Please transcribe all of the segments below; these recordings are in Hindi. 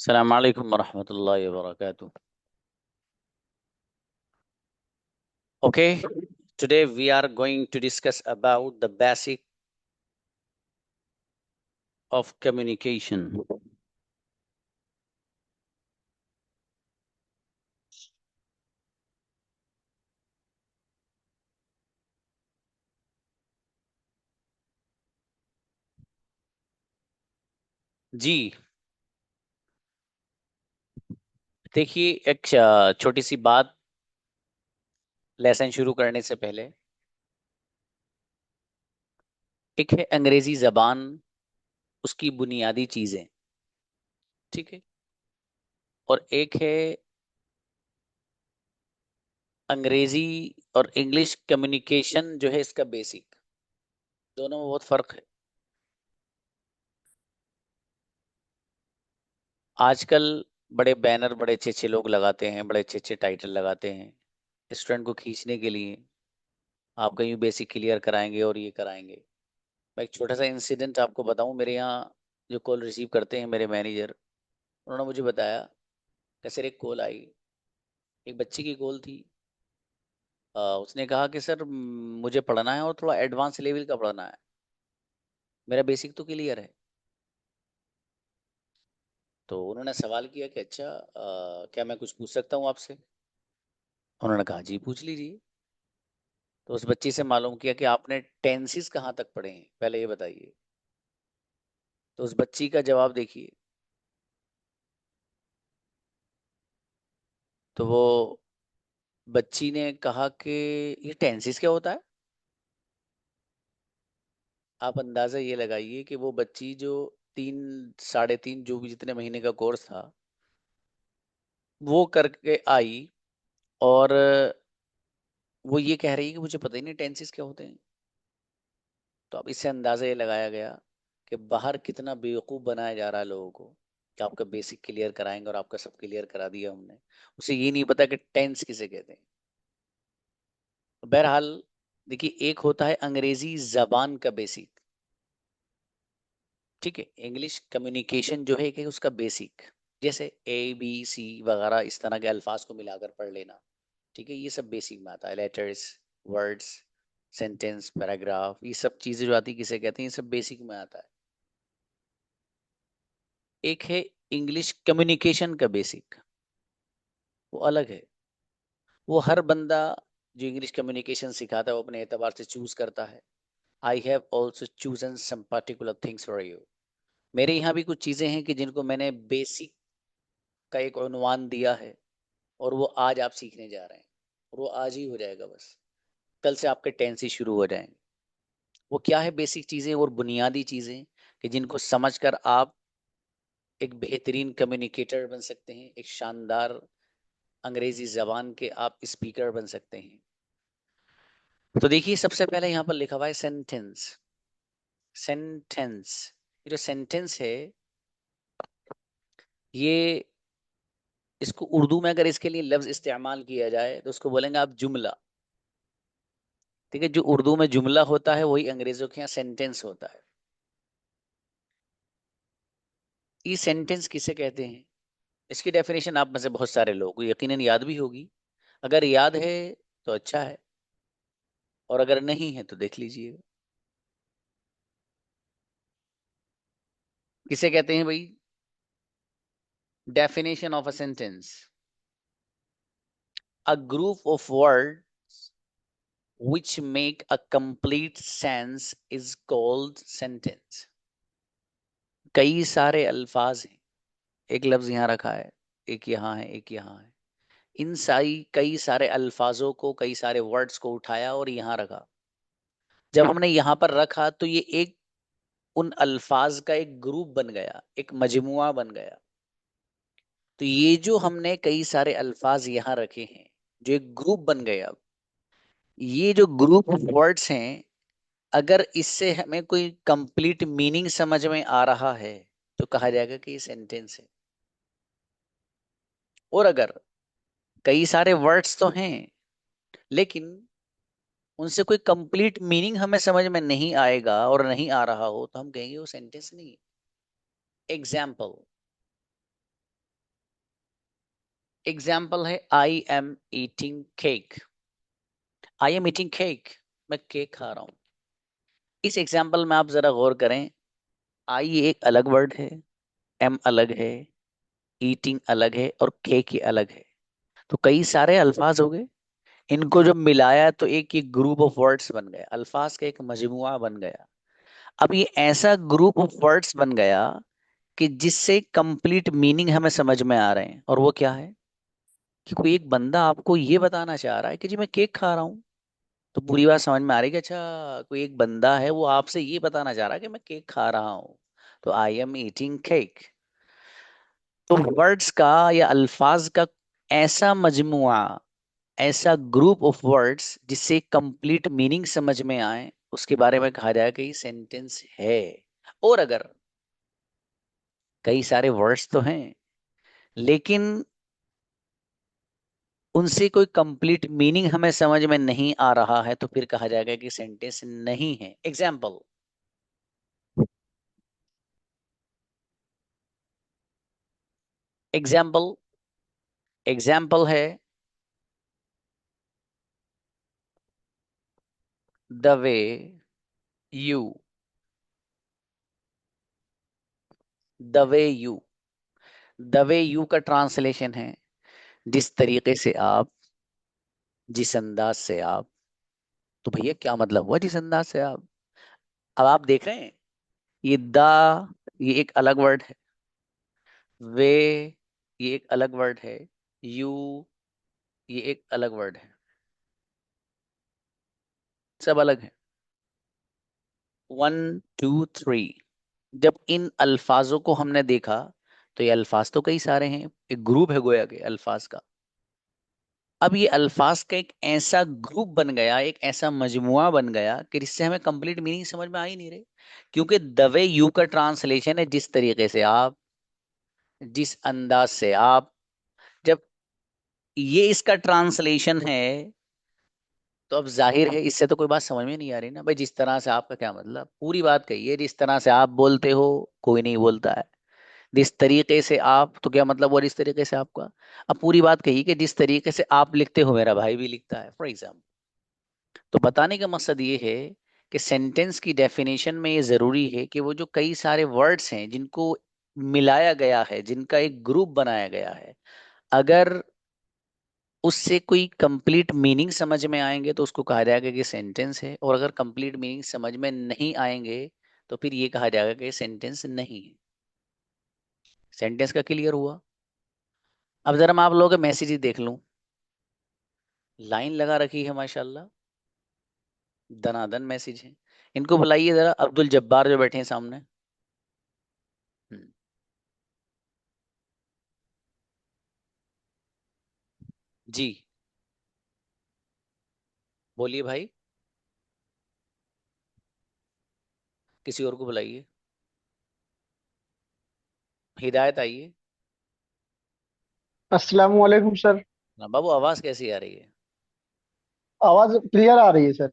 Assalamu alaikum warahmatullahi wabarakatuh. Okay, today we are going to discuss about the basic of communication. जी, देखिए एक छोटी सी बात लेसन शुरू करने से पहले। एक है अंग्रेजी जबान, उसकी बुनियादी चीजें, ठीक है। और एक है अंग्रेजी और इंग्लिश कम्युनिकेशन जो है इसका बेसिक। दोनों में बहुत फर्क है। आजकल बड़े बैनर बड़े अच्छे अच्छे लोग लगाते हैं, बड़े अच्छे अच्छे टाइटल लगाते हैं स्टूडेंट को खींचने के लिए। आप कहीं बेसिक क्लियर कराएंगे और ये कराएंगे। मैं एक छोटा सा इंसिडेंट आपको बताऊं। मेरे यहाँ जो कॉल रिसीव करते हैं मेरे मैनेजर, उन्होंने मुझे बताया कि सर एक कॉल आई, एक बच्ची की कॉल थी। उसने कहा कि सर मुझे पढ़ना है और थोड़ा एडवांस लेवल का पढ़ना है, मेरा बेसिक तो क्लियर है। तो उन्होंने सवाल किया कि अच्छा क्या मैं कुछ पूछ सकता हूँ आपसे। उन्होंने कहा जी पूछ लीजिए। तो उस बच्ची से मालूम किया कि आपने टेंसेस कहाँ तक पढ़े हैं, पहले ये बताइए। तो उस बच्ची का जवाब देखिए। तो वो बच्ची ने कहा कि ये टेंसेस क्या होता है। आप अंदाजा ये लगाइए कि वो बच्ची जो 3 साढ़े 3 जो भी जितने महीने का कोर्स था वो करके आई, और वो ये कह रही है कि मुझे पता ही नहीं टेंसेस क्या होते हैं। तो अब इससे अंदाजा ये लगाया गया कि बाहर कितना बेवकूफ़ बनाया जा रहा है लोगों को कि आपका बेसिक क्लियर कराएंगे और आपका सब क्लियर करा दिया हमने। उसे ये नहीं पता कि टेंस किसे कहते हैं। बहरहाल देखिए, एक होता है अंग्रेजी जबान का बेसिक, ठीक है। इंग्लिश कम्युनिकेशन जो है एक है उसका बेसिक, जैसे ABC वगैरह इस तरह के अल्फाज को मिलाकर पढ़ लेना, ठीक है। ये सब बेसिक में आता है। लेटर्स, वर्ड्स, सेंटेंस, पैराग्राफ, ये सब चीजें जो आती है किसे कहते हैं, ये सब बेसिक में आता है। एक है इंग्लिश कम्युनिकेशन का बेसिक, वो अलग है। वो हर बंदा जो इंग्लिश कम्युनिकेशन सिखाता है वो अपने एतबार से चूज करता है। I have also chosen some particular things for you. मेरे यहाँ भी कुछ चीजें हैं कि जिनको मैंने बेसिक का एक उन्वान दिया है, और वो आज आप सीखने जा रहे हैं। और वो आज ही हो जाएगा बस, कल से आपके टेंस ही शुरू हो जाएंगे। वो क्या है बेसिक चीजें और बुनियादी चीजें कि जिनको समझकर आप एक बेहतरीन कम्युनिकेटर बन सकते हैं, एक शानदार अंग्रेजी जबान के आप स्पीकर बन सकते हैं। तो देखिए सबसे पहले यहाँ पर लिखा हुआ है सेंटेंस। सेंटेंस, ये जो सेंटेंस है, ये इसको उर्दू में अगर इसके लिए लफ्ज इस्तेमाल किया जाए तो उसको बोलेंगे आप जुमला, ठीक है। जो उर्दू में जुमला होता है वही अंग्रेजों के यहाँ सेंटेंस होता है। ये सेंटेंस किसे कहते हैं, इसकी डेफिनेशन आप में से बहुत सारे लोगों को यकीनन याद भी होगी। अगर याद है तो अच्छा है, और अगर नहीं है तो देख लीजिएगा। किसे कहते हैं भाई, definition of a sentence, a group of word which make a complete sense is called sentence। कई सारे अल्फाज हैं, एक लफ्ज यहाँ रखा है, एक यहाँ है, एक यहाँ है। इन सारी कई सारे अल्फाजों को, कई सारे वर्ड्स को उठाया और यहाँ रखा। जब हमने यहाँ पर रखा तो ये एक उन अल्फाज का एक ग्रुप बन गया, एक मजमुआ बन गया। तो ये जो हमने कई सारे अल्फाज यहाँ रखे हैं, जो एक ग्रुप बन गया, ये जो ग्रुप ऑफ वर्ड्स हैं, अगर इससे हमें कोई कंप्लीट मीनिंग समझ में आ रहा है तो कहा जाएगा कि ये सेंटेंस है। और अगर कई सारे वर्ड्स तो हैं लेकिन उनसे कोई कंप्लीट मीनिंग हमें समझ में नहीं आएगा और नहीं आ रहा हो तो हम कहेंगे वो सेंटेंस नहीं है। एग्जाम्पल, एग्जाम्पल है I am eating cake. I am eating cake, मैं केक खा रहा हूं। इस एग्जाम्पल में आप जरा गौर करें, आई एक अलग वर्ड है, एम अलग है, ईटिंग अलग है और केक ही अलग है। तो कई सारे अल्फाज हो गए, इनको जब मिलाया तो एक ये ग्रुप ऑफ वर्ड्स बन गया, अल्फाज का एक मजमुआ बन गया। अब ये ऐसा ग्रुप ऑफ वर्ड्स बन गया कि जिससे कंप्लीट मीनिंग हमें समझ में आ रहे हैं। और वो क्या है कि कोई एक बंदा आपको ये बताना चाह रहा है कि जी मैं केक खा रहा हूँ। तो पूरी बात समझ में आ रही है कि अच्छा कोई एक बंदा है वो आपसे ये बताना चाह रहा है कि मैं केक खा रहा हूँ। तो आई एम ईटिंग केक। तो वर्ड्स का या अल्फाज का ऐसा मजमुआ, ऐसा ग्रुप ऑफ वर्ड्स जिससे कंप्लीट मीनिंग समझ में आए, उसके बारे में कहा जाए कि सेंटेंस है। और अगर कई सारे वर्ड्स तो हैं लेकिन उनसे कोई कंप्लीट मीनिंग हमें समझ में नहीं आ रहा है, तो फिर कहा जाएगा कि सेंटेंस नहीं है। एग्जाम्पल, एग्जाम्पल, एग्जाम्पल है the way you, the way you, the way you का ट्रांसलेशन है जिस तरीके से आप, जिस अंदाज से आप। तो भैया क्या मतलब हुआ जिस अंदाज से आप? अब आप देख रहे हैं ये द, ये एक अलग वर्ड है, वे ये एक अलग वर्ड है, यू ये एक अलग वर्ड है, सब अलग है। One two three. जब इन अल्फाजों को हमने देखा तो ये अल्फाज तो कई सारे हैं, एक ग्रुप है गोया के अल्फाज का। अब ये अल्फाज का एक ऐसा ग्रुप बन गया, एक ऐसा मजमुआ बन गया कि जिससे हमें कंप्लीट मीनिंग समझ में आ ही नहीं रहे। क्योंकि दवे यू का ट्रांसलेशन है जिस तरीके से आप, जिस अंदाज से आप। जब ये इसका ट्रांसलेशन है तो अब जाहिर है इससे तो कोई बात समझ में नहीं आ रही ना भाई, जिस तरह से आपका क्या मतलब, पूरी बात कही है जिस तरह से आप बोलते हो कोई नहीं बोलता है, जिस तरीके से आप, तो क्या मतलब और इस तरीके से आपका। अब पूरी बात कही कि जिस तरीके से आप लिखते हो मेरा भाई भी लिखता है, फॉर एग्जाम्पल। तो बताने का मकसद ये है कि सेंटेंस की डेफिनेशन में ये जरूरी है कि वो जो कई सारे वर्ड्स हैं जिनको मिलाया गया है, जिनका एक ग्रुप बनाया गया है, अगर उससे कोई कंप्लीट मीनिंग समझ में आएंगे तो उसको कहा जाएगा कि सेंटेंस है। और अगर कंप्लीट मीनिंग समझ में नहीं आएंगे तो फिर ये कहा जाएगा कि सेंटेंस नहीं है। सेंटेंस का क्लियर हुआ? अब जरा मैं आप लोगों के मैसेज देख लूं। लाइन लगा रखी है माशाल्लाह, दनादन मैसेज है। इनको बुलाइए जरा, अब्दुल जब्बार जो बैठे हैं सामने। हम्म, जी बोलिए भाई। किसी और को बुलाइए। हिदायत आइए। अस्सलाम वालेकुम सर। हाँ, बाबू आवाज कैसी आ रही है? आवाज क्लियर आ रही है सर।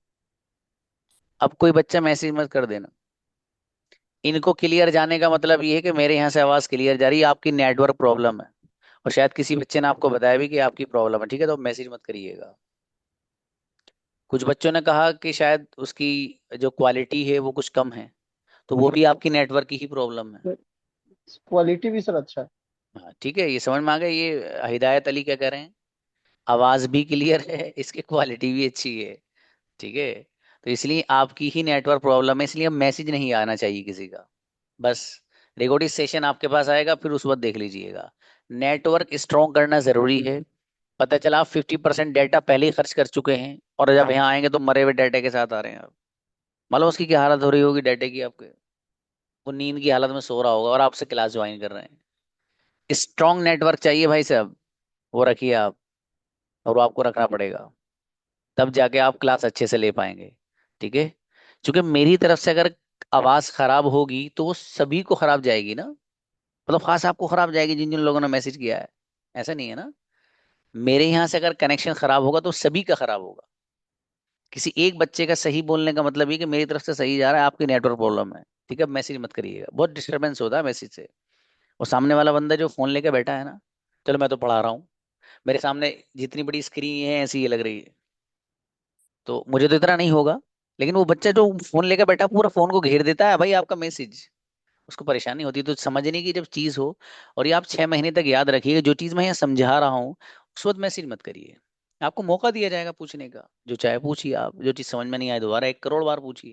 अब कोई बच्चा मैसेज मत कर देना। इनको क्लियर जाने का मतलब ये है कि मेरे यहाँ से आवाज क्लियर जा रही है, आपकी नेटवर्क प्रॉब्लम है। और शायद किसी बच्चे ने आपको बताया भी कि आपकी प्रॉब्लम है, ठीक है? तो मैसेज मत करिएगा। कुछ बच्चों ने कहा कि शायद उसकी जो क्वालिटी है वो कुछ कम है, तो वो भी आपकी नेटवर्क की ही प्रॉब्लम है। क्वालिटी भी सर अच्छा है। हाँ ठीक है, ये समझ में आ गया। ये हिदायत अली क्या कह रहे हैं, आवाज भी क्लियर है, इसकी क्वालिटी भी अच्छी है, ठीक है? तो इसलिए आपकी ही नेटवर्क प्रॉब्लम है, इसलिए मैसेज नहीं आना चाहिए किसी का। बस रिकॉर्डिंग सेशन आपके पास आएगा, फिर उस वक्त देख लीजिएगा। नेटवर्क स्ट्रॉन्ग करना जरूरी है। पता चला आप 50% डाटा पहले ही खर्च कर चुके हैं और जब यहाँ आएंगे तो मरे हुए डाटा के साथ आ रहे हैं आप। मालूम उसकी क्या हालत हो रही होगी डाटे की आपके? वो नींद की हालत में सो रहा होगा और आपसे क्लास ज्वाइन कर रहे हैं। स्ट्रॉन्ग नेटवर्क चाहिए भाई साहब, वो रखिए आप। और वो आपको रखना पड़ेगा, तब जाके आप क्लास अच्छे से ले पाएंगे, ठीक है? क्योंकि मेरी तरफ से अगर आवाज खराब होगी तो वो सभी को खराब जाएगी ना। मतलब खास आपको खराब जाएगी जिन जिन लोगों ने मैसेज किया है, ऐसा नहीं है ना। मेरे यहाँ से अगर कनेक्शन खराब होगा तो सभी का खराब होगा। किसी एक बच्चे का सही बोलने का मतलब ये कि मेरी तरफ से सही जा रहा है, आपकी नेटवर्क प्रॉब्लम है, ठीक है? मैसेज मत करिएगा, बहुत डिस्टरबेंस होता है मैसेज से। और सामने वाला बंदा जो फोन लेके बैठा है ना, चलो मैं तो पढ़ा रहा हूँ, मेरे सामने जितनी बड़ी स्क्रीन है ऐसी ही लग रही है, तो मुझे तो इतना नहीं होगा। लेकिन वो बच्चा जो फोन लेकर बैठा पूरा फोन को घेर देता है भाई आपका मैसेज, उसको परेशानी होती है। तो समझने की जब चीज हो, और ये आप 6 महीने तक याद रखिए, जो चीज मैं यहाँ समझा रहा हूँ उस वक्त मैसेज मत करिए। आपको मौका दिया जाएगा पूछने का, जो चाहे पूछिए आप, जो चीज समझ में नहीं आए दोबारा 1 करोड़ बार पूछिए।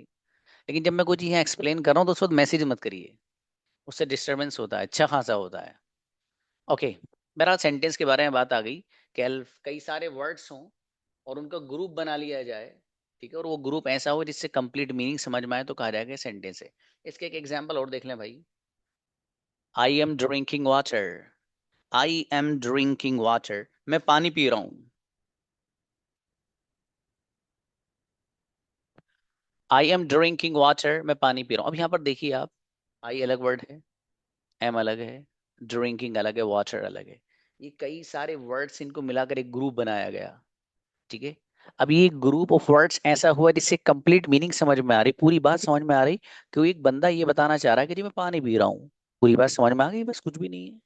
लेकिन जब मैं कोई चीज यहाँ एक्सप्लेन कर रहा हूँ तो उस वक्त मैसेज मत करिए, उससे डिस्टरबेंस होता है, अच्छा खासा होता है। ओके। बहरहाल सेंटेंस के बारे में बात आ गई, कई सारे वर्ड्स हों और उनका ग्रुप बना लिया जाए, ठीक है, और वो ग्रुप ऐसा हो जिससे कंप्लीट मीनिंग समझ में आए, तो कहा जाएगा सेंटेंस है। इसके एक एग्जांपल और देख लें भाई। I am drinking water. I am drinking water, मैं पानी पी रहा हूं। आई एम ड्रिंकिंग वाटर, मैं पानी पी रहा हूं। अब यहाँ पर देखिए आप, आई अलग वर्ड है, एम अलग है, ड्रिंकिंग अलग है, वाटर अलग है। ये कई सारे वर्ड्स, इनको मिलाकर एक ग्रुप बनाया गया, ठीक है। अब ये ग्रुप ऑफ वर्ड्स ऐसा हुआ जिससे कंप्लीट मीनिंग समझ में आ रही, पूरी बात समझ में आ रही। क्योंकि एक बंदा ये बताना चाह रहा है कि जी मैं पानी पी रहा हूँ, पूरी बात समझ में आ गई, बस कुछ भी नहीं है।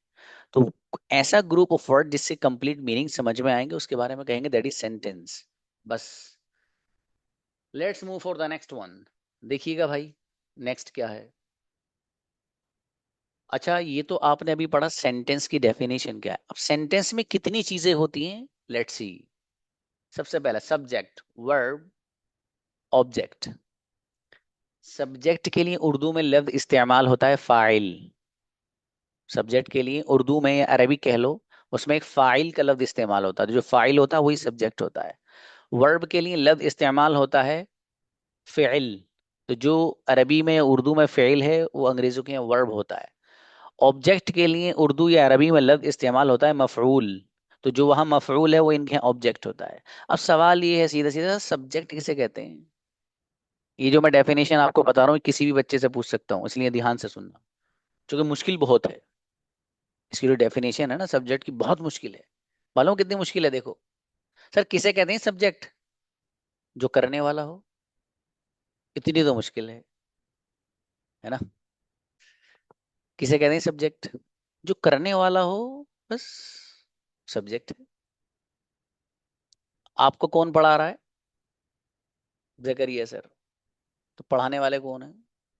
तो ऐसा ग्रुप ऑफ वर्ड जिससे कंप्लीट मीनिंग समझ में आएंगे, उसके बारे में कहेंगे दैट इज सेंटेंस। बस। Let's move for the next one. देखिएगा भाई, नेक्स्ट क्या है। अच्छा, ये तो आपने अभी पढ़ा सेंटेंस की डेफिनेशन क्या है। अब सेंटेंस में कितनी चीजें होती हैं, लेट्स सी। सबसे पहला सब्जेक्ट, वर्ब, ऑब्जेक्ट। सब्जेक्ट के लिए उर्दू में लफ्ज इस्तेमाल होता है फाइल। सब्जेक्ट के लिए उर्दू में या अरबिक कह लो, उसमें एक फाइल का लफ्ज इस्तेमाल होता है, तो जो फाइल होता है वही सब्जेक्ट होता है। वर्ब के लिए लफ्ज इस्तेमाल होता है फ़िल, तो जो अरबी में या उर्दू में फ़िल है वो अंग्रेजों के यहाँ वर्ब होता है। ऑब्जेक्ट के लिए उर्दू या अरबी में लफ्ज इस्तेमाल होता है मफरूल, तो जो वहाँ मफरूल है वो इनके यहाँ ऑब्जेक्ट होता है। अब सवाल ये है सीधा सीधा, सब्जेक्ट किसे कहते हैं। ये जो मैं डेफिनेशन आपको बता रहा हूँ किसी भी बच्चे से पूछ सकता हूँ, इसलिए ध्यान से सुनना, क्योंकि मुश्किल बहुत है। इसकी जो डेफिनेशन है ना सब्जेक्ट की, बहुत मुश्किल है। मालूम कितनी मुश्किल है, देखो। सर किसे कहते हैं सब्जेक्ट, जो करने वाला हो। इतनी तो मुश्किल है ना। किसे कहते हैं सब्जेक्ट, जो करने वाला हो, बस सब्जेक्ट है। आपको कौन पढ़ा रहा है, जकरिया सर। तो पढ़ाने वाले कौन है,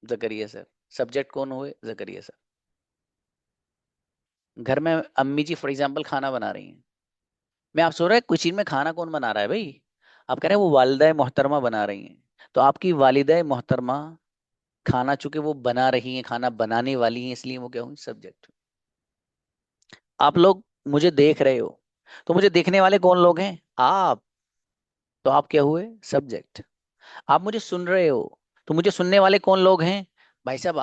जकरिया सर। सब्जेक्ट कौन हुए, जकरिया सर। घर में अम्मी जी फॉर एग्जाम्पल खाना बना रही हैं, मैं आप सोच रहे हैं किचन में खाना कौन बना रहा है भाई, आप कह रहे हैं वो वालिदा मोहतरमा बना रही हैं। तो आपकी वालिदा मोहतरमा खाना, चूंकि वो बना रही हैं, खाना बनाने वाली हैं, इसलिए वो क्या हुई, सब्जेक्ट। आप लोग मुझे देख रहे हो, तो मुझे देखने वाले कौन लोग हैं, आप। तो आप क्या हुए, सब्जेक्ट। आप मुझे सुन रहे हो, तो मुझे सुनने वाले कौन लोग हैं, भाई साहब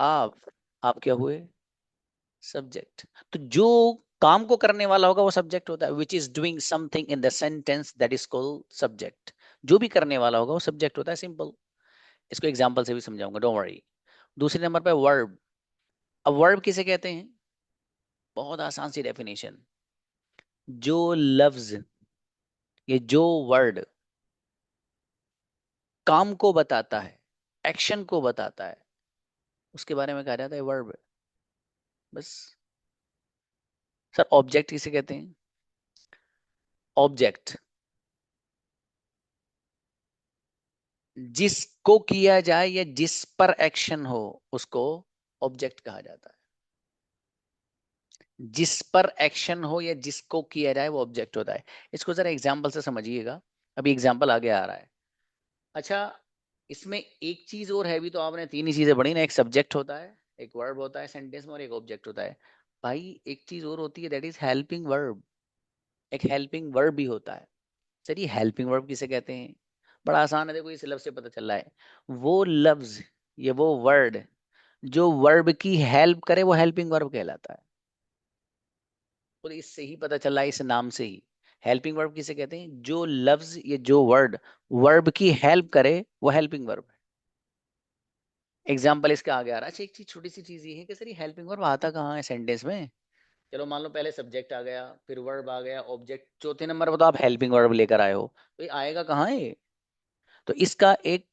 आप क्या हुए, सब्जेक्ट। तो जो काम को करने वाला होगा वो सब्जेक्ट होता है, which is doing something in the sentence that is called subject. जो भी करने वाला होगा वो सब्जेक्ट होता है, सिंपल। इसको एग्जांपल से भी समझाऊंगा, डोंट वरी। दूसरे नंबर पे वर्ब। अब वर्ब किसे कहते हैं, बहुत आसान सी डेफिनेशन। जो लफ्ज, ये जो वर्ड काम को बताता है, एक्शन को बताता है, उसके बारे में कहा जाता है वर्ब। बस। सर ऑब्जेक्ट किसे कहते हैं, ऑब्जेक्ट जिसको किया जाए या जिस पर एक्शन हो उसको ऑब्जेक्ट कहा जाता है। जिस पर एक्शन हो या जिसको किया जाए वो ऑब्जेक्ट होता है। इसको जरा एग्जांपल से समझिएगा, अभी एग्जांपल आगे आ रहा है। अच्छा, इसमें एक चीज और है, भी तो आपने तीन ही चीजें पढ़ी ना, एक सब्जेक्ट होता है, एक वर्ब होता है सेंटेंस में, और एक ऑब्जेक्ट होता है। भाई एक चीज और होती है, दैट इज हेल्पिंग वर्ब। एक हेल्पिंग वर्ब भी होता है। सर ये हेल्पिंग वर्ब किसे कहते हैं, बड़ा आसान है, देखो इस लफ्ज से पता चल रहा है। वो लफ्ज, ये वो वर्ड जो वर्ब की हेल्प करे वो हेल्पिंग वर्ब कहलाता है। और इससे ही पता चल रहा है, इस नाम से ही। हेल्पिंग वर्ब किसे कहते हैं, जो लफ्ज, ये जो वर्ड वर्ब की हेल्प करे वो हेल्पिंग वर्ब है। एग्जाम्पल इसका आगे आ रहा है। अच्छा एक चीज, छोटी सी चीज ये है कि सर ये हेल्पिंग वर्ब आता कहाँ है सेंटेंस में। चलो मान लो पहले सब्जेक्ट आ गया, फिर वर्ब आ गया, ऑब्जेक्ट, चौथे नंबर पर तो आप हेल्पिंग वर्ब लेकर आए हो, तो ये आएगा कहाँ है। तो इसका एक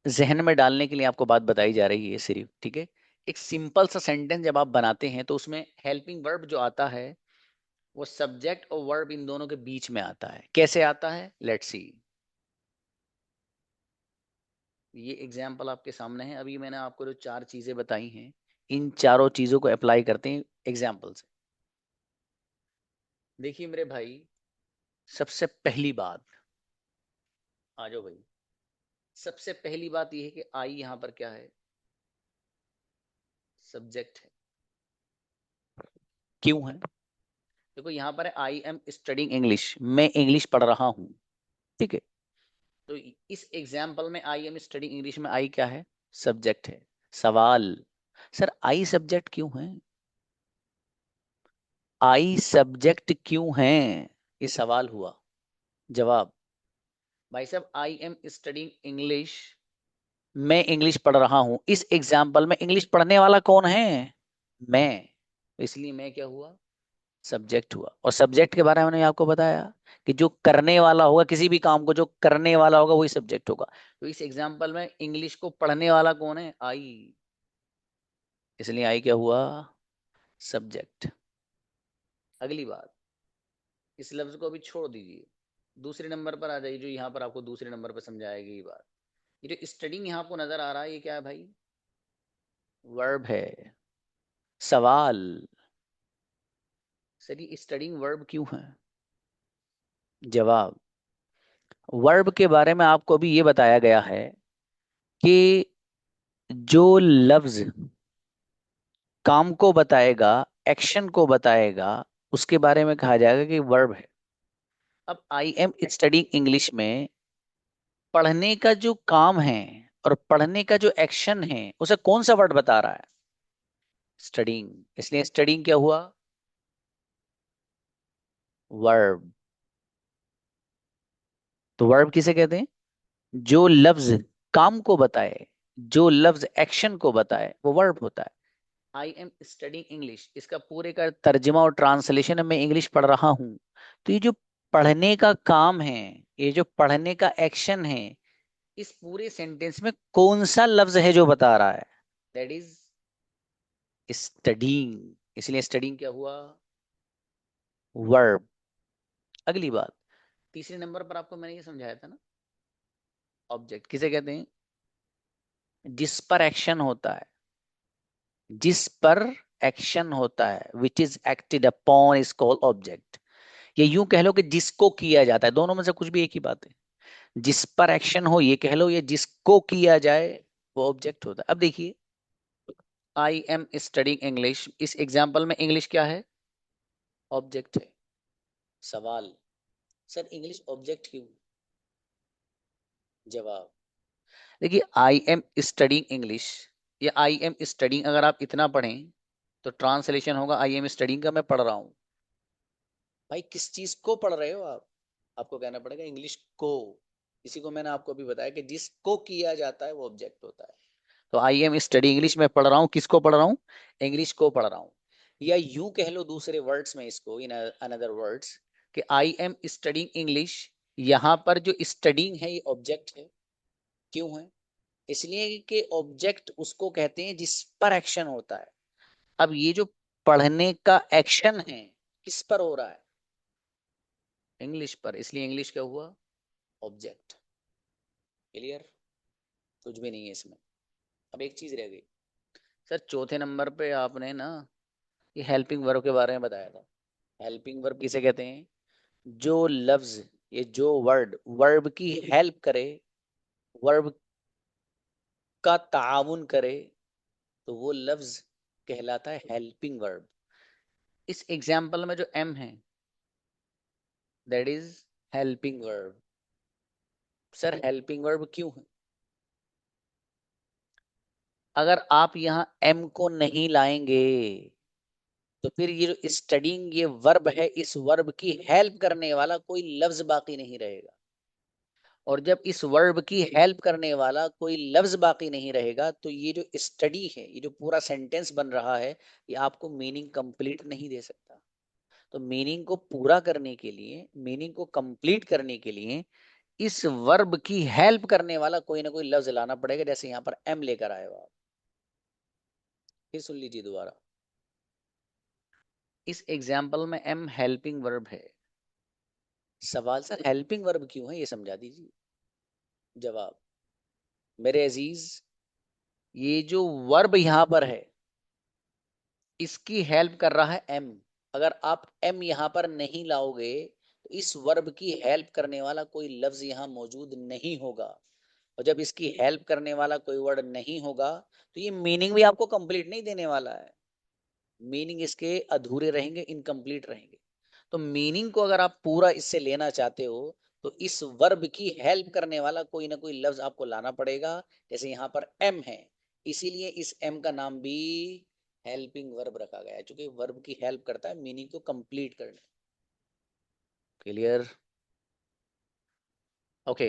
जहन में डालने के लिए आपको बात बताई जा रही है सिर्फ, ठीक है। एक सिंपल सा सेंटेंस जब आप बनाते हैं तो उसमें हेल्पिंग वर्ब जो आता है वो सब्जेक्ट और वर्ब इन दोनों के बीच में आता है। कैसे आता है, लेट्स सी। ये एग्जाम्पल आपके सामने है। अभी मैंने आपको जो 4 चीजें बताई हैं, इन चारों चीजों को अप्लाई करते हैं एग्जाम्पल से। देखिए मेरे भाई, सबसे पहली बात, आ जाओ भाई। सबसे पहली बात ये है कि आई यहाँ पर क्या है, सब्जेक्ट है। क्यों है? देखो यहाँ पर है आई एम स्टडिंग इंग्लिश, मैं इंग्लिश पढ़ रहा हूँ, ठीक है। तो इस एग्जाम्पल में आई एम स्टडिंग इंग्लिश में आई क्या है, सब्जेक्ट है। सवाल, सर आई सब्जेक्ट क्यों है, आई सब्जेक्ट क्यों है, ये सवाल हुआ। जवाब, भाई साहब आई एम स्टडिंग इंग्लिश, मैं इंग्लिश पढ़ रहा हूं। इस एग्जाम्पल में इंग्लिश पढ़ने वाला कौन है, मैं। इसलिए मैं क्या हुआ, सब्जेक्ट हुआ। और सब्जेक्ट के बारे में मैंने आपको बताया कि जो करने वाला होगा, किसी भी काम को जो करने वाला होगा वही सब्जेक्ट होगा। तो इस एग्जाम्पल में इंग्लिश को पढ़ने वाला कौन है, आई। इसलिए आई क्या हुआ, सब्जेक्ट। अगली बात, इस लफ्ज को अभी छोड़ दीजिए, दूसरे नंबर पर आ जाइए, जो यहाँ पर आपको दूसरे नंबर पर समझाएगी ये बात। ये जो स्टडिंग यहाँ आपको नजर आ रहा है, ये क्या है भाई, वर्ब है। सवाल, सर ये स्टडिंग वर्ब क्यों है? जवाब, वर्ब के बारे में आपको अभी ये बताया गया है कि जो लफ्ज काम को बताएगा, एक्शन को बताएगा, उसके बारे में कहा जाएगा कि वर्ब है। अब आई एम स्टडिंग इंग्लिश में पढ़ने का जो काम है और पढ़ने का जो एक्शन है, उसे कौन सा वर्ड बता रहा है, स्टडिंग। इसलिए स्टडिंग क्या हुआ, वर्ब। तो वर्ब किसे कहते हैं, जो लफ्ज काम को बताए, जो लफ्ज एक्शन को बताए, वो वर्ब होता है। आई एम स्टडिंग इंग्लिश, इसका पूरे का तर्जमा और ट्रांसलेशन है, मैं इंग्लिश पढ़ रहा हूं। तो ये जो पढ़ने का काम है, ये जो पढ़ने का एक्शन है, इस पूरे सेंटेंस में कौन सा लफ्ज है जो बता रहा है, दैट इज स्टडीइंग। इसलिए स्टडीइंग क्या हुआ, वर्ब। अगली बात, तीसरे नंबर पर आपको मैंने ये समझाया था ना, ऑब्जेक्ट किसे कहते हैं, जिस पर एक्शन होता है, जिस पर एक्शन होता है, which is acted upon is called object. ये यूं कह लो कि जिसको किया जाता है, दोनों में से कुछ भी एक ही बात है। जिस पर एक्शन हो ये कह लो, ये जिसको किया जाए वो ऑब्जेक्ट होता है। अब देखिए, आई एम स्टडिंग इंग्लिश, इस एग्जाम्पल में इंग्लिश क्या है, ऑब्जेक्ट है। सवाल, सर इंग्लिश ऑब्जेक्ट क्यों? जवाब, देखिए आई एम स्टडिंग इंग्लिश या आई एम स्टडिंग, अगर आप इतना पढ़ें तो ट्रांसलेशन होगा आई एम स्टडिंग का, मैं पढ़ रहा हूं। भाई किस चीज को पढ़ रहे हो आप, आपको कहना पड़ेगा इंग्लिश को। इसी को मैंने आपको अभी बताया कि जिसको किया जाता है वो ऑब्जेक्ट होता है। तो आई एम स्टडी इंग्लिश में पढ़ रहा हूँ, किसको पढ़ रहा हूँ, इंग्लिश को पढ़ रहा हूँ। या यूं कह लो दूसरे वर्ड्स में इसको, इन अनदर वर्ड्स, कि आई एम स्टडिंग इंग्लिश, यहाँ पर जो स्टडिंग है ये ऑब्जेक्ट है। क्यों है, इसलिए कि ऑब्जेक्ट उसको कहते हैं जिस पर एक्शन होता है। अब ये जो पढ़ने का एक्शन है, किस पर हो रहा है, इंग्लिश पर, इसलिए इंग्लिश क्या हुआ, ऑब्जेक्ट। क्लियर, कुछ भी नहीं है इसमें। अब एक चीज रह गई, सर चौथे नंबर पे आपने ना ये हेल्पिंग वर्ब के बारे में बताया था। हेल्पिंग वर्ब किसे कहते हैं, जो लफ्ज, ये जो वर्ड वर्ब की हेल्प करे, वर्ब का ताउन करे, तो वो लफ्ज कहलाता है हेल्पिंग वर्ब। इस एग्जाम्पल में जो एम है, that is helping verb. Sir helping verb क्यों है, अगर आप यहाँ एम को नहीं लाएंगे तो फिर ये जो स्टडिंग ये वर्ब है, इस वर्ब की हेल्प करने वाला कोई लफ्ज बाकी नहीं रहेगा। और जब इस वर्ब की हेल्प करने वाला कोई लफ्ज बाकी नहीं रहेगा, तो ये जो स्टडी है, ये जो पूरा सेंटेंस बन रहा है, ये आपको मीनिंग कंप्लीट नहीं दे सकता। तो मीनिंग को पूरा करने के लिए, मीनिंग को कंप्लीट करने के लिए, इस वर्ब की हेल्प करने वाला कोई ना कोई लफ्ज लाना पड़ेगा। जैसे यहाँ पर एम लेकर आए हो आप, फिर सुन लीजिए दोबारा। इस एग्जाम्पल में एम हेल्पिंग वर्ब है। सवाल सर हेल्पिंग वर्ब क्यों है ये समझा दीजिए। जवाब, मेरे अजीज, ये जो वर्ब यहां पर है इसकी हेल्प कर रहा है एम। अगर आप एम यहां पर नहीं लाओगे तो इस वर्ब की हेल्प करने वाला कोई लफ्ज यहां मौजूद नहीं होगा, और जब इसकी हेल्प करने वाला कोई वर्ड नहीं होगा तो ये मीनिंग भी आपको कंप्लीट नहीं देने वाला है। मीनिंग इसके अधूरे रहेंगे, इनकम्प्लीट रहेंगे। तो मीनिंग को अगर आप पूरा इससे लेना चाहते हो तो इस वर्ब की हेल्प करने वाला कोई ना कोई लफ्ज आपको लाना पड़ेगा। जैसे यहाँ पर एम है, इसीलिए इस एम का नाम भी हेल्पिंग वर्ब रखा गया है, क्योंकि वर्ब की हेल्प करता है मीनिंग को कंप्लीट करने। क्लियर? ओके,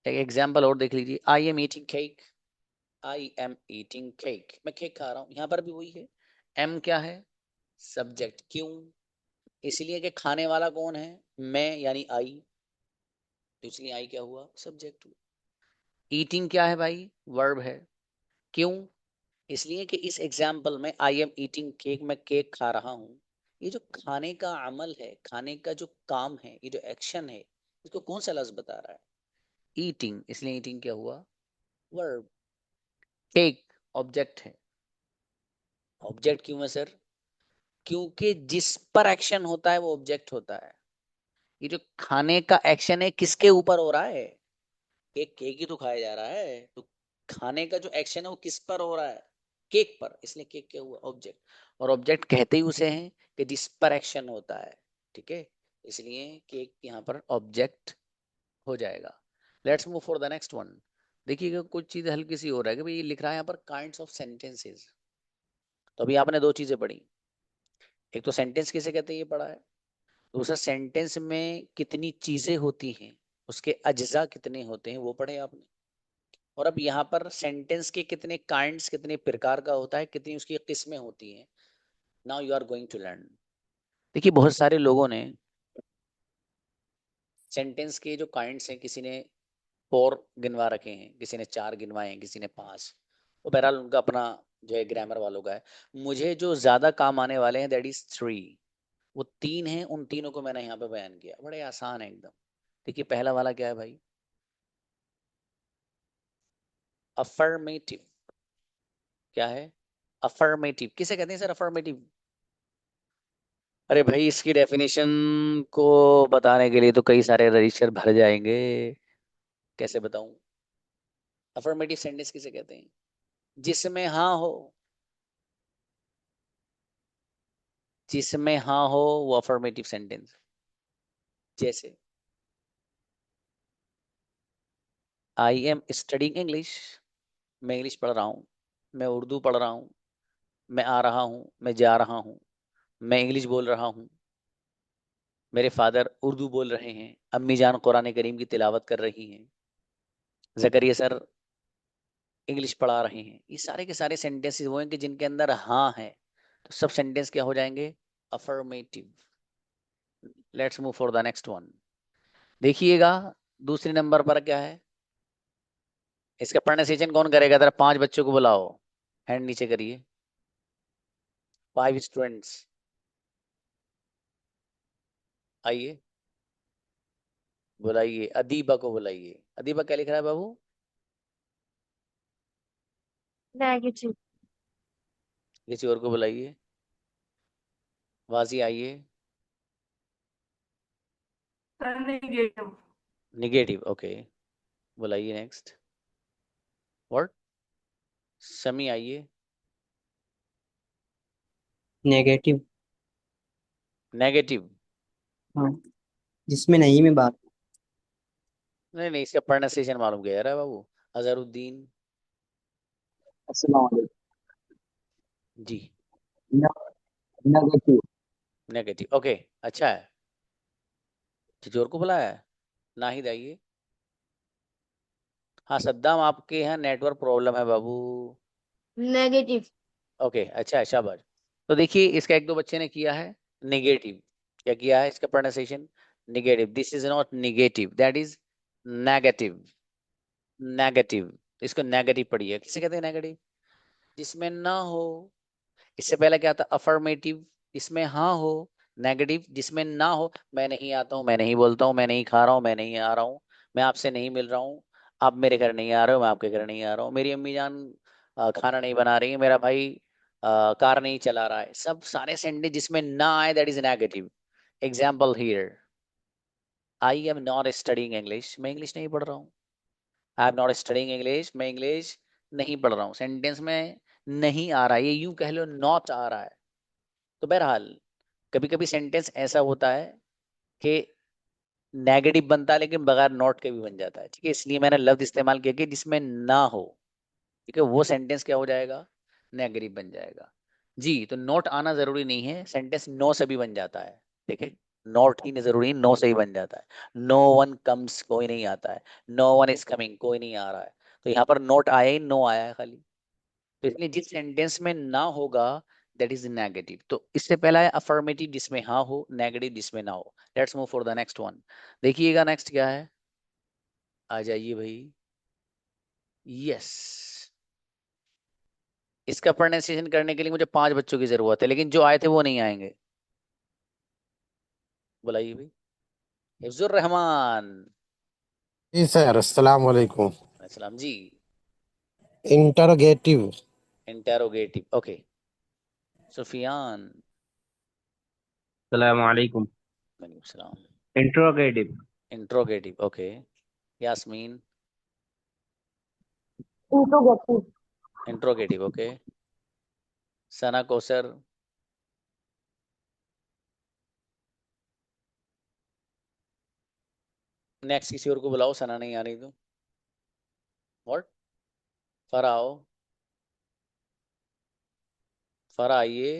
एक एग्जाम्पल और देख लीजिए। I am eating cake. I am eating cake, मैं केक खा रहा हूं। यहाँ पर भी वही है, एम क्या है? सब्जेक्ट। क्यों? इसलिए कि खाने वाला कौन है? मैं, यानी आई। तो इसलिए आई क्या हुआ? सब्जेक्ट हुआ। ईटिंग क्या है भाई? वर्ब है। क्यों? इसलिए कि इस एग्जाम्पल में आई एम ईटिंग केक, मैं केक खा रहा हूं। ये जो खाने का अमल है, खाने का जो काम है, ये जो एक्शन है, इसको कौन सा लफ्ज बता रहा है? ईटिंग। इसलिए ईटिंग क्या हुआ? वर्ब। केक ऑब्जेक्ट है। ऑब्जेक्ट क्यों है सर? क्योंकि जिस पर एक्शन होता है वो ऑब्जेक्ट होता है। ये जो खाने का एक्शन है किसके ऊपर हो रहा है? केक ही तो खाया जा रहा है, तो खाने का जो एक्शन है वो किस पर हो रहा है? केक पर। इसलिए केक क्या हुआ? ऑब्जेक्ट। और ऑब्जेक्ट कहते ही उसे हैं कि जिस पर एक्शन होता है। ठीक है, इसलिए केक यहाँ पर ऑब्जेक्ट हो जाएगा। Let's move for the next one. देखिएगा कुछ चीज हल्की सी हो रहा है कि भाई ये लिख रहा है यहाँ पर काइंड्स ऑफ सेंटेंसेस। तो अभी आपने दो चीजें पढ़ी, एक तो सेंटेंस किसे कहते हैं ये पढ़ा है, दूसरा सेंटेंस में कितनी चीजें होती हैं, उसके अज्जा कितने होते हैं वो पढ़े आपने। और अब यहाँ पर सेंटेंस के कितने काइंड्स, कितने प्रकार का होता है, कितनी उसकी किस्में होती हैं। Now you are going to learn. देखिए बहुत सारे लोगों ने सेंटेंस के जो काइंड्स हैं, किसी ने 4 गिनवा रखे हैं, किसी ने 4 गिनवाए हैं, किसी ने 5। वो बहरहाल उनका अपना जो है ग्रामर वालों का है। मुझे जो ज्यादा काम आने वाले हैं दैट इज 3। वो 3 हैं, उन तीनों को मैंने यहाँ पे बयान किया, बड़े आसान है एकदम। देखिए पहला वाला क्या है भाई? अफर्मेटिव। क्या है? अफर्मेटिव। किसे कहते हैं सर अफर्मेटिव? अरे भाई इसकी डेफिनेशन को बताने के लिए तो कई सारे रजिस्टर भर जाएंगे, कैसे बताऊं? अफर्मेटिव सेंटेंस किसे कहते हैं? जिसमें हाँ हो, जिसमें हाँ हो वो अफर्मेटिव सेंटेंस। जैसे आई एम स्टडिंग इंग्लिश, मैं इंग्लिश पढ़ रहा हूँ। मैं उर्दू पढ़ रहा हूँ। मैं आ रहा हूँ, मैं जा रहा हूँ। मैं इंग्लिश बोल रहा हूँ। मेरे फादर उर्दू बोल रहे हैं। अम्मी जान कुरान करीम की तिलावत कर रही हैं। जकरिया सर इंग्लिश पढ़ा रहे हैं। ये सारे के सारे सेंटेंसेस वो हैं कि जिनके अंदर हाँ है, तो सब सेंटेंस क्या हो जाएंगे? Affirmative. Let's move for the next one. देखिएगा दूसरे नंबर पर क्या है? इसका प्रोनाउंसिएशन कौन करेगा? जरा 5 बच्चों को बुलाओ, हैंड नीचे करिए। 5 स्टूडेंट्स आइए, बुलाइए। अदीबा को बुलाइए। अदीबा क्या लिख रहा है बाबू? नेगेटिव। किसी और को बुलाइए। वाजी आइए। नेगेटिव। Negative, okay. बुलाइए नेक्स्ट। व्हाट? समी आइए। नेगेटिव। नेगेटिव। हाँ, जिसमें नहीं में बात। नहीं नहीं, इसका प्रोनाउंसिएशन मालूम क्या है बाबू? अजहरुद्दीन अस्सलाम वालेकुम। जी। नेगेटिव। Negative, okay. अच्छा है। किसी और को बुलाया है? नाहिद आइए। हाँ सद्दाम, आपके यहाँ नेटवर्क प्रॉब्लम है बाबू। नेगेटिव। ओके, अच्छा है, शाबाश। तो देखिए इसका एक दो बच्चे ने किया है निगेटिव। क्या किया है? इसका pronunciation negative. This is not negative, that is negative. Negative, इसको नेगेटिव पढ़िए। किसे कहते हैं नेगेटिव? जिसमें ना हो। इससे पहले क्या था? अफर्मेटिव जिसमें हाँ हो। नेगेटिव जिसमें ना हो, मैं नहीं आता हूँ, मैं नहीं बोलता हूँ, मैं नहीं खा रहा हूँ, मैं नहीं आ रहा हूँ, मैं आपसे नहीं मिल रहा हूँ, आप मेरे घर नहीं आ रहे हो, मैं आपके घर नहीं आ रहा हूँ, मेरी अम्मी जान खाना नहीं बना रही है, मेरा भाई कार नहीं चला रहा है। सब सारे सेंटेंस जिसमें ना आए, that is negative. Example here, I am not studying English, मैं इंग्लिश नहीं पढ़ रहा हूँ। I am not studying English, मैं इंग्लिश नहीं पढ़ रहा हूँ। सेंटेंस में नहीं आ रहा है, ये यूं कह लो नॉट आ रहा है। तो बहरहाल कभी कभी सेंटेंस ऐसा होता है कि नेगेटिव बनता है लेकिन बगैर नॉट के भी बन जाता है, ठीक है। इसलिए मैंने लफ्ज इस्तेमाल किया कि जिसमें ना हो, ठीक है, वो सेंटेंस क्या हो जाएगा? नेगेटिव बन जाएगा। जी, तो नोट आना जरूरी नहीं है, सेंटेंस नो से भी बन जाता है, ठीक है। नॉट ही नहीं जरूरी, नो से ही बन जाता है। नो वन कम्स, कोई नहीं आता है। नो वन इज कमिंग, कोई नहीं आ रहा है। तो यहाँ पर नोट आया ही, नो आया है खाली। तो इसलिए जिस सेंटेंस में ना होगा, दैट इज नेगेटिव। तो इससे पहला है अफर्मेटिव जिसमें हाँ हो, नेगेटिव जिसमें ना हो। Let's move for the next one. देखिएगा नेक्स्ट क्या है, आ जाइए भाई। यस, इसका प्रोनाउंसिएशन करने के लिए मुझे 5 बच्चों की जरूरत है, लेकिन जो आए थे वो नहीं आएंगे। बुलाइए भाई। हिफ्जुर रहमान। जी सर, अस्सलाम वालेकुम। अस्सलाम जी। इंटरोगेटिव। Interrogative, okay. सुफियान। सलामकुम। वालेकुम सलाम। Interrogative. Interrogative, okay. Yasmeen. Interrogative. Interrogative, okay. Sana Kausar. Next किसी और को बुलाओ, सना नहीं आ रही तो। व्हाट? फराओ। फरा आइए।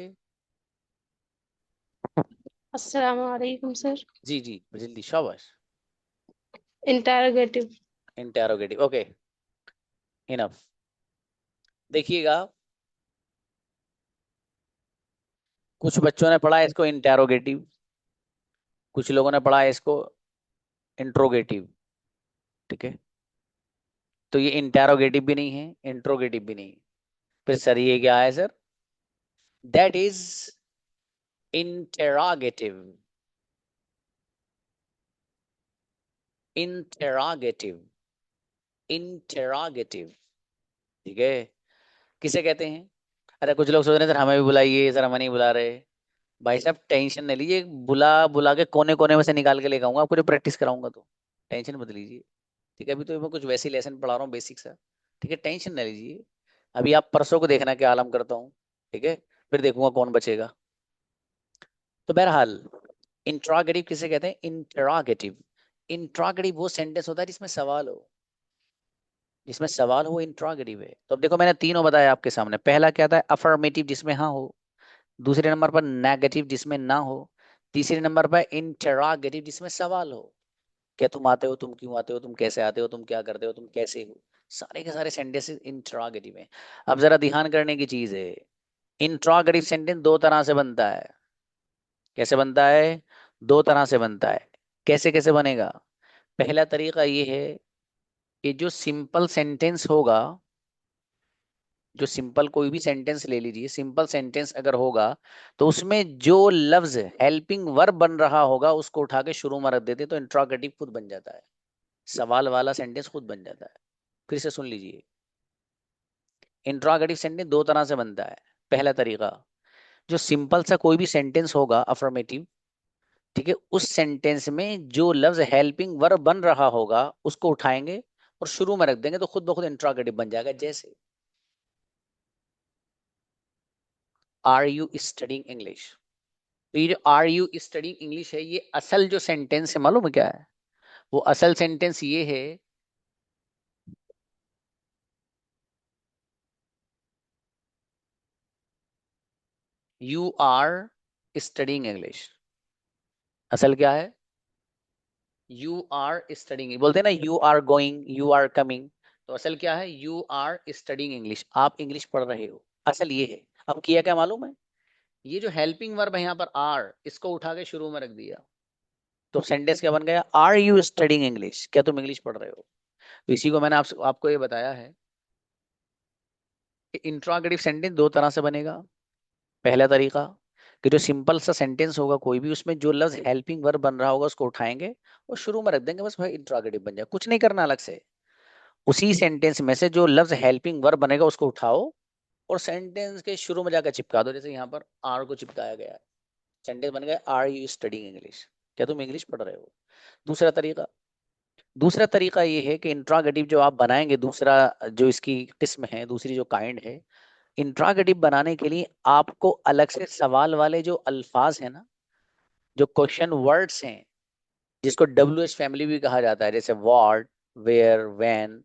अस्सलाम वालेकुम सर। जी जी, जल्दी, शाबाश। इंटरोगेटिव। Interrogative, okay. इनफ। देखिएगा, कुछ बच्चों ने पढ़ा है इसको इंटेरोगेटिव, कुछ लोगों ने पढ़ा है इसको इंट्रोगेटिव, ठीक है। तो ये इंटेरोगेटिव भी नहीं है, इंट्रोगेटिव भी नहीं। फिर सर ये क्या है sir? That is interrogative. Interrogative. Interrogative, ठीक है। किसे कहते हैं? अरे कुछ लोग सोच रहे हैं सर हमें भी बुलाइए, सर हमें नहीं बुला रहे। भाई साहब टेंशन नहीं लीजिए, बुला बुला के कोने कोने में से निकाल के लेके आऊंगा आपको, जो प्रैक्टिस कराऊंगा, तो टेंशन मत लीजिए, ठीक है। अभी तो मैं कुछ वैसे ही लेसन पढ़ा रहा हूँ, बेसिक सा, ठीक है, टेंशन न लीजिए। अभी आप परसों को देखना क्या आलम करता हूँ, ठीक है। फिर देखूंगा कौन बचेगा। तो बहरहाल, इंट्रोगेटिव किसे कहते हैं? इंट्रोगेटिव। इंट्रोगेटिव वो सेंटेंस होता है जिसमें सवाल हो, जिसमें सवाल हो, इंट्रोगेटिव है। तो अब देखो, मैंने तीनों बताया आपके सामने। पहला क्या था? अफर्मेटिव जिसमें हाँ हो। दूसरे नंबर पर नेगेटिव जिसमें ना हो। तीसरे नंबर पर इंटरोगेटिव जिसमें सवाल हो। क्या तुम आते हो, तुम क्यों आते हो, तुम कैसे आते हो, तुम क्या करते हो, तुम कैसे हो। सारे के सारे सेंटेंसेस इंटरोगेटिव हैं। अब जरा ध्यान करने की चीज है, इंटरोगेटिव सेंटेंस दो तरह से बनता है। कैसे बनता है? दो तरह से बनता है। कैसे कैसे बनेगा? पहला तरीका ये है कि जो सिंपल सेंटेंस होगा, जो सिंपल कोई भी सेंटेंस ले लीजिए, सिंपल सेंटेंस अगर होगा तो उसमें जो लफ्ज हेल्पिंग वर्ब बन रहा होगा उसको उठा के शुरू में रख देते, तो इंट्रोगेटिव खुद बन जाता है। सवाल वाला सेंटेंस खुद बन जाता है। फिर से सुन लीजिए, इंट्रोगेटिव सेंटेंस दो तरह से बनता है। पहला तरीका, जो सिंपल सा कोई भी सेंटेंस होगा अफर्मेटिव, ठीक है, उस सेंटेंस में जो लफ्ज हेल्पिंग वर्ब बन रहा होगा उसको उठाएंगे और शुरू में रख देंगे, तो खुद ब खुद इंट्रोगेटिव बन जाएगा। जैसे आर यू स्टडिंग इंग्लिश। तो ये जो आर यू स्टडिंग इंग्लिश है, ये असल जो सेंटेंस है मालूम है क्या है? वो असल सेंटेंस ये है, यू आर स्टडिंग इंग्लिश। असल क्या है? यू आर स्टडिंग, बोलते हैं ना you are going, you are coming. तो असल क्या है? यू आर स्टडिंग इंग्लिश, आप इंग्लिश पढ़ रहे हो। असल ये है। अब किया क्या मालूम है? ये जो हेल्पिंग वर्ब है यहाँ पर आर, इसको उठा के शुरू में रख दिया, तो सेंटेंस क्या बन गया? आर यू स्टडिंग इंग्लिश, क्या तुम इंग्लिश पढ़ रहे हो। तो इसी को मैंने आपको ये बताया है कि इंट्रोगेटिव सेंटेंस दो तरह से बनेगा। पहला तरीका कि जो सिंपल सा सेंटेंस होगा कोई भी, उसमें जो लफ्ज हेल्पिंग वर्ब बन रहा होगा उसको उठाएंगे और शुरू में रख देंगे, बस भाई इंट्रोगेटिव बन जाए, कुछ नहीं करना अलग से। उसी सेंटेंस में से जो लफ्ज हेल्पिंग वर्ब बनेगा उसको उठाओ और सेंटेंस के शुरू में जाकर चिपका दो। जैसे यहाँ पर आर को चिपकाया गया है, सेंटेंस बन गया आर यू स्टडीइंग इंग्लिश, क्या तुम इंग्लिश पढ़ रहे हो। दूसरा तरीका ये है कि इंट्रोगेटिव जो आप बनाएंगे, दूसरा जो इसकी किस्म है, दूसरी जो काइंड है, इंट्रोगेटिव बनाने के लिए आपको अलग से सवाल वाले जो अल्फाज है ना, जो क्वेश्चन वर्ड्स हैं, जिसको WH फैमिली भी कहा जाता है, जैसे व्हाट, वेयर, व्हेन,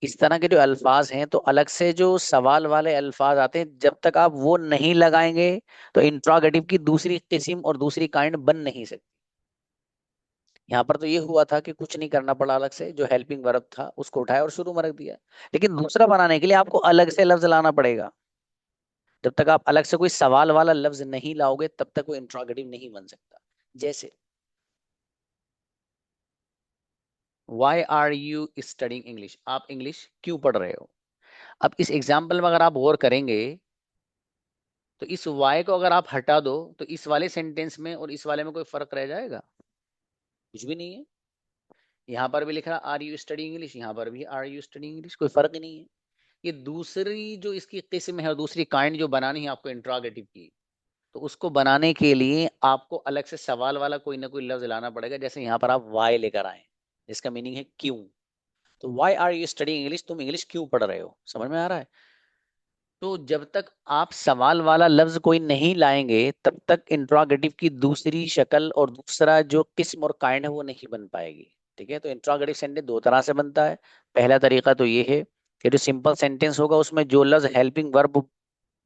इस तरह के जो अल्फाज हैं, तो अलग से जो सवाल वाले अल्फाज आते हैं, जब तक आप वो नहीं लगाएंगे तो इंट्रोगेटिव की दूसरी किस्म और दूसरी काइंड बन नहीं सकती। यहाँ पर तो ये हुआ था कि कुछ नहीं करना पड़ा, अलग से जो हेल्पिंग वर्ब था उसको उठाया और शुरू में रख दिया। लेकिन दूसरा बनाने के लिए आपको अलग से लफ्ज लाना पड़ेगा। जब तक आप अलग से कोई सवाल वाला लफ्ज नहीं लाओगे तब तक वो इंट्रोगेटिव नहीं बन सकता। जैसे why are you studying English, आप इंग्लिश क्यों पढ़ रहे हो। अब इस एग्जाम्पल में अगर आप गौर करेंगे तो इस वाई को अगर आप हटा दो तो इस वाले सेंटेंस में और इस वाले में कोई फर्क रह जाएगा, कुछ भी नहीं है। यहाँ पर भी लिख रहा आर यू स्टडिंग इंग्लिश, यहाँ पर भी आर यू स्टडिंग इंग्लिश, कोई फर्क ही नहीं है। ये दूसरी जो इसकी किस्म है और दूसरी काइंड जो बनानी है आपको इंट्रोगेटिव की, तो उसको बनाने के लिए आपको अलग से सवाल वाला कोई ना कोई लफ्ज लाना पड़ेगा। जैसे यहाँ पर आप वाई लेकर आए, जिसका मीनिंग है क्यों। तो why are you studying English, तुम इंग्लिश क्यों पढ़ रहे हो, समझ में आ रहा है। तो जब तक आप सवाल वाला लफ्ज कोई नहीं लाएंगे तब तक इंट्रोगेटिव की दूसरी शक्ल और दूसरा जो किस्म और काइंड है वो नहीं बन पाएगी। ठीक है, तो इंट्रोगेटिव सेंटेंस दो तरह से बनता है। पहला तरीका तो ये है कि जो सिंपल सेंटेंस होगा उसमें जो लफ्ज हेल्पिंग वर्ब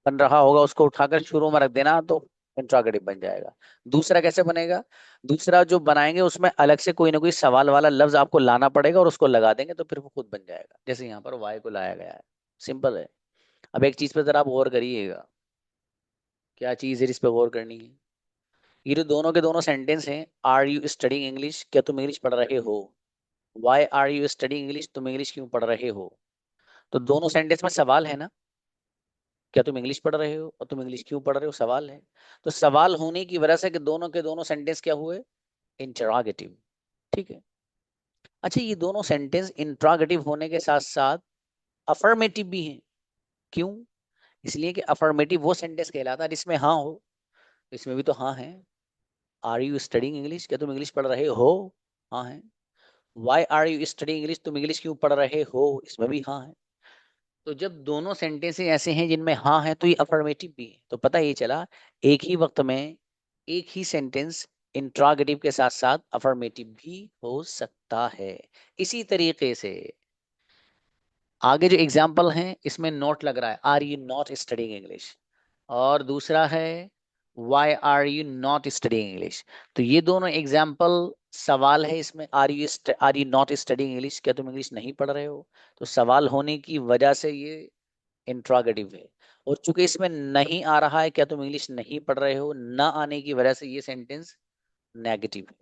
बन रहा होगा उसको उठाकर शुरू में रख देना तो इंट्रोगेटिव बन जाएगा। दूसरा कैसे बनेगा, दूसरा जो बनाएंगे उसमें अलग से कोई ना कोई सवाल वाला लफ्ज आपको लाना पड़ेगा और उसको लगा देंगे तो फिर वो खुद बन जाएगा। जैसे यहाँ पर वाई को लाया गया है, सिंपल है। अब एक चीज पे जरा आप गौर करिएगा, क्या चीज है जिस पे गौर करनी है। ये जो दोनों के दोनों सेंटेंस हैं, आर यू स्टडिंग इंग्लिश, क्या तुम इंग्लिश पढ़ रहे हो, why are you studying English, तुम इंग्लिश क्यों पढ़ रहे हो, तो दोनों सेंटेंस में सवाल है ना, क्या तुम इंग्लिश पढ़ रहे हो और तुम इंग्लिश क्यों पढ़ रहे हो, सवाल है। तो सवाल होने की वजह से कि दोनों के दोनों सेंटेंस क्या हुए, इंटरोगेटिव। ठीक है। अच्छा, ये दोनों सेंटेंस इंटरोगेटिव होने के साथ साथ अफर्मेटिव भी हैं। क्यों, इसलिए कि अफर्मेटिव वो सेंटेंस कहलाता है जिसमें हाँ हो, इसमें भी तो हाँ है। आर यू स्टडिंग इंग्लिश, क्या तुम इंग्लिश पढ़ रहे हो, हाँ है। Why are you studying English, तुम इंग्लिश क्यों पढ़ रहे हो, इसमें भी हाँ है। तो जब दोनों सेंटेंसेस ऐसे हैं जिनमें हाँ है तो ये अफर्मेटिव भी है। तो पता ये चला एक ही वक्त में एक ही सेंटेंस इंट्रोगेटिव के साथ साथ अफर्मेटिव भी हो सकता है। इसी तरीके से आगे जो एग्जाम्पल हैं इसमें नोट लग रहा है are you not studying English, और दूसरा है why are you not studying English. तो ये दोनों एग्जाम्पल सवाल है, इसमें are you not studying English, क्या तुम इंग्लिश नहीं पढ़ रहे हो, तो सवाल होने की वजह से ये इंट्रोगेटिव है। और चूंकि इसमें नहीं आ रहा है क्या तुम इंग्लिश नहीं पढ़ रहे हो, ना आने की वजह से ये सेंटेंस नेगेटिव है।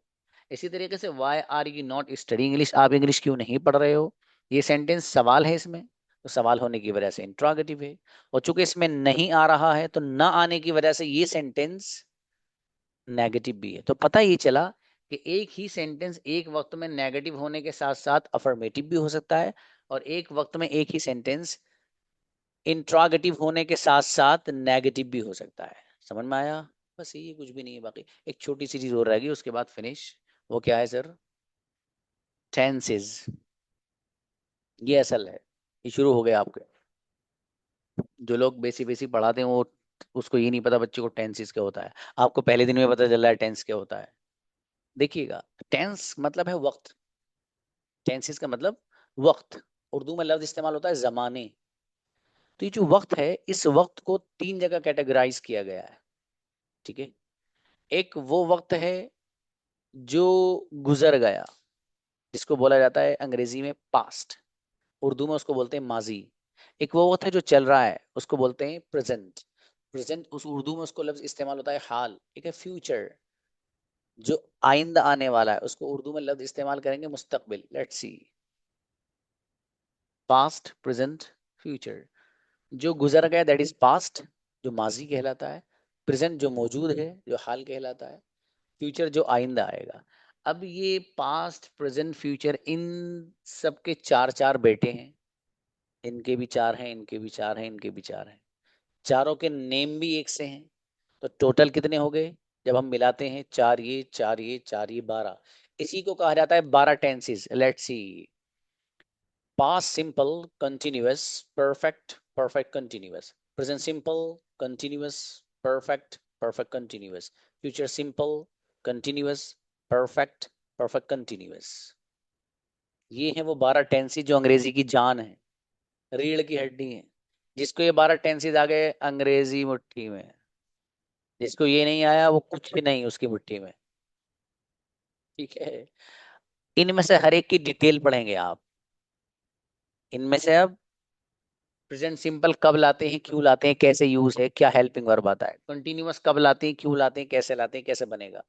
इसी तरीके से why are you not study English, आप इंग्लिश क्यों नहीं पढ़ रहे हो, ये सेंटेंस सवाल है, इसमें तो सवाल होने की वजह से इंट्रोगेटिव है। और चूंकि इसमें नहीं आ रहा है तो ना आने की वजह से ये सेंटेंस नेगेटिव भी है। तो पता ये चला कि एक ही सेंटेंस एक वक्त में नेगेटिव होने के साथ साथ अफर्मेटिव भी हो सकता है, और एक वक्त में एक ही सेंटेंस इंट्रोगेटिव होने के साथ साथ नेगेटिव भी हो सकता है। समझ में आया, बस ये कुछ भी नहीं है। बाकी एक छोटी सी चीज और रहेगी उसके बाद फिनिश, वो क्या है सर, टेंसेस। ये असल है, ये शुरू हो गया आपके। जो लोग बेसिक बेसिक पढ़ाते हैं वो उसको ये नहीं पता बच्चे को टेंसेस क्या होता है। आपको पहले दिन में पता चल रहा है टेंस क्या होता है। देखिएगा, टेंस मतलब है वक्त, टेंसेस का मतलब वक्त। उर्दू में लफ्ज इस्तेमाल होता है जमाने। तो ये जो वक्त है, इस वक्त को तीन जगह कैटेगराइज किया गया है। ठीक है, एक वो वक्त है जो गुजर गया, जिसको बोला जाता है अंग्रेजी में पास्ट, उर्दू में उसको बोलते हैं माजी। एक वो वक्त है जो चल रहा है, उसको बोलते हैं प्रेजेंट। प्रेजेंट उस उर्दू में उसको लफ्ज इस्तेमाल होता है हाल। एक है फ्यूचर, जो आइंदा आने वाला है, उसको उर्दू में लफ्ज इस्तेमाल करेंगे मुस्तकबिल। Let's see, past, present, future. जो गुजर गया दैट इज पास्ट, जो माजी कहलाता है। प्रेजेंट जो मौजूद है, जो हाल कहलाता है। फ्यूचर जो आइंदा आएगा। अब ये पास्ट प्रेजेंट फ्यूचर इन सब के चार चार बेटे हैं। इनके भी चार हैं, इनके भी चार हैं, इनके भी चार हैं। चारों के नेम भी एक से हैं। तो टोटल कितने हो गए जब हम मिलाते हैं? चार ये, चार ये, चार ये, 12। इसी को कहा जाता है 12 tenses. Let's see. Past simple continuous perfect perfect continuous, present simple continuous perfect perfect continuous, future simple continuous perfect perfect continuous. ये हैं वो 12 टेंसेस जो अंग्रेजी की जान है, रीढ़ की हड्डी है। जिसको ये 12 टेंसेस आ गए, अंग्रेजी मुट्ठी में। जिसको ये नहीं आया वो कुछ भी नहीं उसकी मुट्ठी में। ठीक है। इनमें से हर एक की डिटेल पढ़ेंगे आप। इनमें से अब प्रेजेंट सिंपल कब लाते हैं, क्यों लाते हैं, कैसे यूज है, क्या हेल्पिंग वर्ब आता है। कंटिन्यूअस कब लाते हैं, क्यों लाते हैं, कैसे लाते हैं, कैसे बनेगा।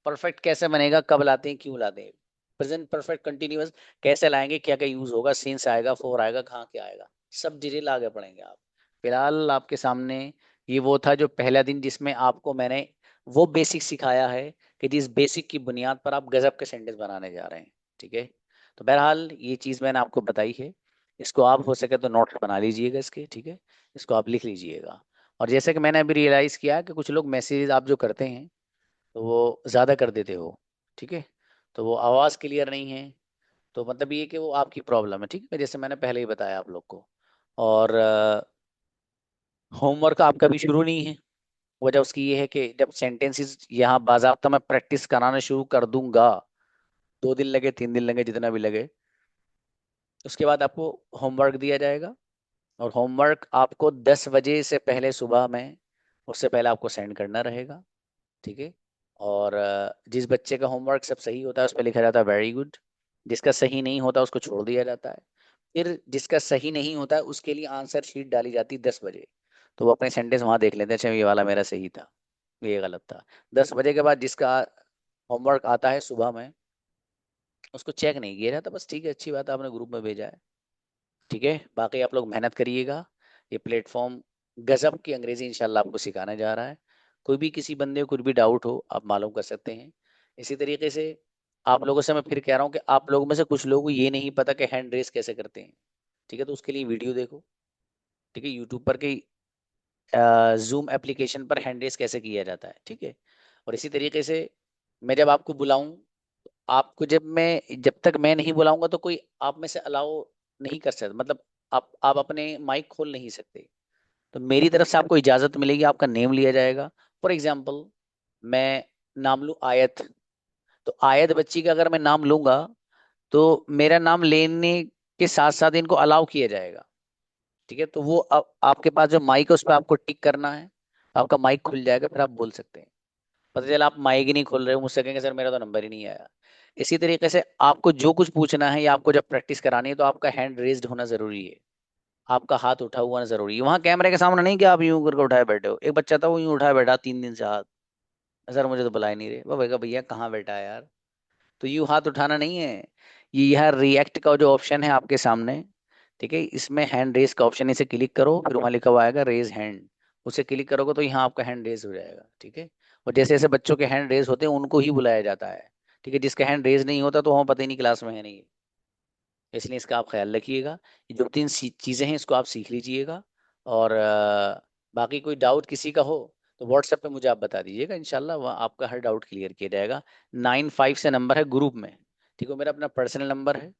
परफेक्ट कैसे बनेगा, कब लाते हैं, क्यों लाते हैं। प्रेजेंट परफेक्ट कंटिन्यूअस कैसे लाएंगे, क्या क्या यूज होगा, सिंस आएगा, फोर आएगा, कहाँ क्या आएगा, सब डिटेल आगे पढ़ेंगे आप। फिलहाल आपके सामने ये वो था जो पहला दिन जिसमें आपको मैंने वो बेसिक सिखाया है कि जिस बेसिक की बुनियाद पर आप गजब के सेंटेंस बनाने जा रहे हैं। ठीक है। तो बहरहाल ये चीज मैंने आपको बताई है। इसको आप हो सके तो नोट्स बना लीजिएगा इसके। ठीक है। इसको आप लिख लीजिएगा। और जैसे कि मैंने अभी रियलाइज किया कि कुछ लोग मैसेज आप जो करते हैं तो वो ज़्यादा कर देते हो। ठीक है। तो वो आवाज़ क्लियर नहीं है। तो मतलब ये कि वो आपकी प्रॉब्लम है। ठीक है, जैसे मैंने पहले ही बताया आप लोग को। और होमवर्क आपका भी शुरू नहीं है। वजह उसकी ये है कि जब सेंटेंसेस यहाँ बाजाब्ता मैं प्रैक्टिस कराना शुरू कर दूंगा, 2 दिन लगे, 3 दिन लगे, जितना भी लगे, उसके बाद आपको होमवर्क दिया जाएगा। और होमवर्क आपको 10 बजे से पहले सुबह में, उससे पहले आपको सेंड करना रहेगा। ठीक है। और जिस बच्चे का होमवर्क सब सही होता है उस पर लिखा जाता है वेरी गुड। जिसका सही नहीं होता उसको छोड़ दिया जाता है। फिर जिसका सही नहीं होता है उसके लिए आंसर शीट डाली जाती है 10 बजे। तो वो अपने सेंटेंस वहां देख लेते हैं, अच्छा ये वाला मेरा सही था, ये गलत था। 10 बजे के बाद जिसका होमवर्क आता है सुबह में, उसको चेक नहीं किया जाता, बस ठीक है अच्छी बात है आपने ग्रुप में भेजा है। ठीक है। बाकी आप लोग मेहनत करिएगा। ये प्लेटफॉर्म गजब की अंग्रेजी इंशाल्लाह आपको सिखाने जा रहा है। कोई भी किसी बंदे को कुछ भी डाउट हो आप मालूम कर सकते हैं। इसी तरीके से आप लोगों से मैं फिर कह रहा हूँ कि आप लोगों में से कुछ लोगों को ये नहीं पता कि हैंड रेस कैसे करते हैं। ठीक है। तो उसके लिए वीडियो देखो। ठीक है। यूट्यूब पर के जूम एप्लीकेशन पर हैंड रेस कैसे किया जाता है। ठीक है। और इसी तरीके से मैं जब आपको बुलाऊं, आपको जब तक मैं नहीं बुलाऊंगा तो कोई आप में से अलाउ नहीं कर सकता। मतलब आप अपने माइक खोल नहीं सकते। तो मेरी तरफ से आपको इजाजत मिलेगी, आपका नेम लिया जाएगा। फॉर एग्जाम्पल मैं नाम लूँ आयत। तो आयत बच्ची का अगर मैं नाम लूंगा तो मेरा नाम लेने के साथ साथ इनको अलाउ किया जाएगा। ठीक है। तो वो आपके पास जो माइक है उस पर आपको टिक करना है, आपका माइक खुल जाएगा, फिर आप बोल सकते हैं। पता चला आप माइक ही नहीं खोल रहे हो, मुझसे कहेंगे सर मेरा तो नंबर ही नहीं आया। इसी तरीके से आपको जो कुछ पूछना है या आपको जब प्रैक्टिस करानी है तो आपका हैंड रेज्ड होना जरूरी है। आपका हाथ उठा हुआ ना जरूरी है, वहां कैमरे के सामने नहीं कि आप यूं करके उठाए बैठे हो। एक बच्चा था वो यूं उठाए बैठा 3 दिन से हाथ, सर मुझे तो बुला ही नहीं रहे। वो भैया भैया कहाँ बैठा है यार। तो यूं हाथ उठाना नहीं है। ये यह रिएक्ट का जो ऑप्शन है आपके सामने, ठीक है, इसमें हैंड रेस का ऑप्शन, इसे क्लिक करो, फिर वहां लिखा हुआ आएगा रेज हैंड। उसे क्लिक करोगे तो यहाँ आपका हैंड रेज हो जाएगा। ठीक है। और जैसे जैसे बच्चों के हैंड रेज होते हैं उनको ही बुलाया जाता है। ठीक है। जिसका हैंड रेज नहीं होता तो वहाँ पता ही नहीं क्लास में है नहीं। इसलिए इसका आप ख्याल रखिएगा। ये जो 3 चीज़ें हैं इसको आप सीख लीजिएगा। और बाकी कोई डाउट किसी का हो तो व्हाट्सएप पे मुझे आप बता दीजिएगा, इंशाल्लाह वहाँ आपका हर डाउट क्लियर किया जाएगा। 95 से नंबर है ग्रुप में। ठीक है। मेरा अपना पर्सनल नंबर है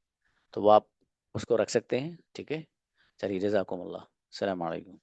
तो वो आप उसको रख सकते हैं। ठीक है। चलिए जज़ाकुमुल्लाह। अस्सलाम वालेकुम।